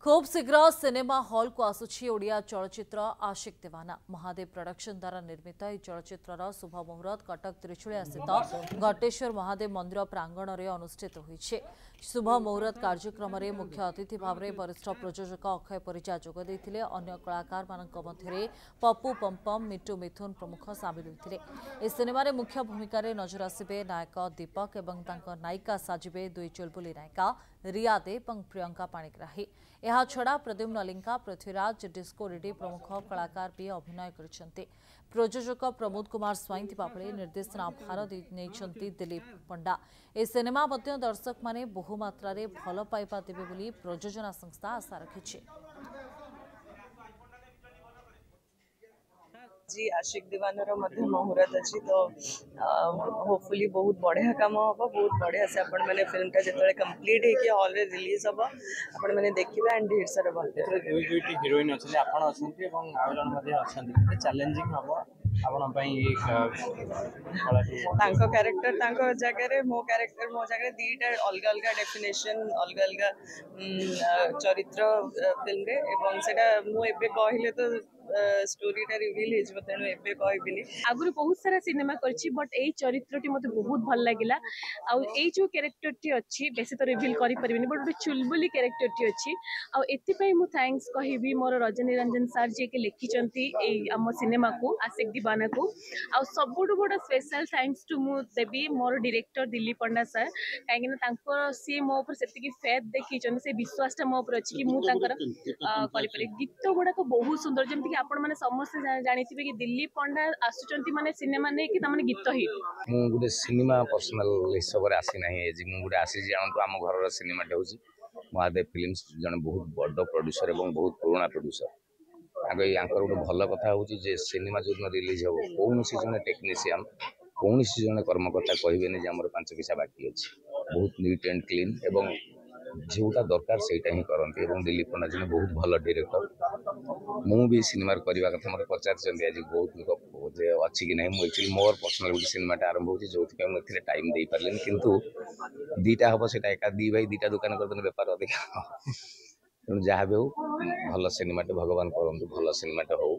खूब शीघ्र cinema hall को आसुछि ओडिया चलचित्र आशिक दीवाना। महादेव प्रोडक्शन द्वारा निर्मित यह चलचित्र शुभ मुहूर्त कटक त्रिशूलिया स्थित घटेश्वर महादेव मंदिर प्रांगण में अनुष्ठित होइछे। शुभ मुहूर्त कार्यक्रम में मुख्य अतिथि भाव में वरिष्ठ प्रयोजक अक्षय परिजा जोगदे अन्य कलाकार मध्य पप्पू पम्पम मिट्टू मिथुन प्रमुख सामिल होते। इस सिनेमा रे मुख्य भूमिका नजर आसबे नायक दीपक एवं नायिका साजिबे दुई चुलबुली नायिका रिया देव और प्रियंका पाणिग्राही। यह छड़ा प्रद्युम्न लिंका पृथ्वीराज डिस्को रेड्डी प्रमुख कलाकार भी अभिनय कर प्रयोजक प्रमोद कुमार स्वाई बेले निर्देशना भार नहीं दिलीप पंडा। ए सिनेमा दर्शक माने बहुमात्रा भल पाइबा देवे बोली प्रयोजना संस्था आशा रखी। जी आशिक दीवानर मुहूर्त अच्छी तो होपफुली बहुत बढ़िया काम हम बहुत बढ़िया से आपण मैंने फिल्म टा जो कंप्लीट है हॉल रे रिलीज हम आपण मैंने देखिबा एंड ढेर सारा दुईटी हिरोइन अच्छे आपण अच्छे और आउ जन अच्छे चैलेंजिंग हम कैरेक्टर जगह मो कैरेक्टर मो जगह दीटा अलग अलग डेफिनेशन अलग अलग चरित्र फिल्म रे एवं सेटा मु एबे कहले तो स्टोरीटा रिवील हो तेणु एबे कहबिनी आगुरी बहुत सारा सिनेमा करछि बट एई चरित्रटी मते बहुत भल लागिला आ एई जो कैरेक्टरटी अछि बेसी तो रिवील करि परिबिनी बट गोटे चुलबुली कैरेक्टरटी अछि आ एति पई मु थैंक्स कहिबी मोर रजनी रंजन सर जे के लिखिचंती एई हम सिनेमा को आशिक दीवाना को आ सबुठ बड़ स्पेशल थैंक्स टू मु देबी मोर डायरेक्टर दिलीप पंडा सर काहेकि तांको सी मो ऊपर सेति फेथ देखिचन से विश्वास ता मो ऊपर अछि कि मु तांकर करि पारे गीत गुडा को बहुत सुंदर जेमति आपण माने समस्त जानिथिबे कि दिलीप पंडा आसुचंती माने सिनेमा नै कि तमने गीत हिट मु गुटे सिनेमा पर्सनल हिसाब रे आसी नाही एजी मु गुटे आसी जानतो हम घर रो सिनेमा होउची महादेव फिल्म्स जने बहुत बड़ प्रोड्यूसर एवं बहुत पुराना प्रोड्यूसर आगे यांकर गोटे भल कथा होउची जे सिनेमा जो रिलीज हो कोनोसी जने टेक्नीशियन कोनोसी जने कर्मकर्ता कहबेनी जे हमर 5 पैसा बाकी अछि बहुत नीट एंड क्लीन एवं जोटा दरकार सेटा ही करती और दिलीप पंडा जी बहुत भल डायरेक्टर मु भी सिनेमा करवा कथा मत पचार आज बहुत लोग अच्छी कि नहीं मुझे मोर पर्सनल गोटे सिनेमा आरंभ हो जो मुझे टाइम दे पारे किंतु दीटा हम से एका दी भाई दीटा दुकान कर बेपार अधिक तेणु जहाँ भी हो भल सिनेमा भगवान करूँ भल सिनेमा हो।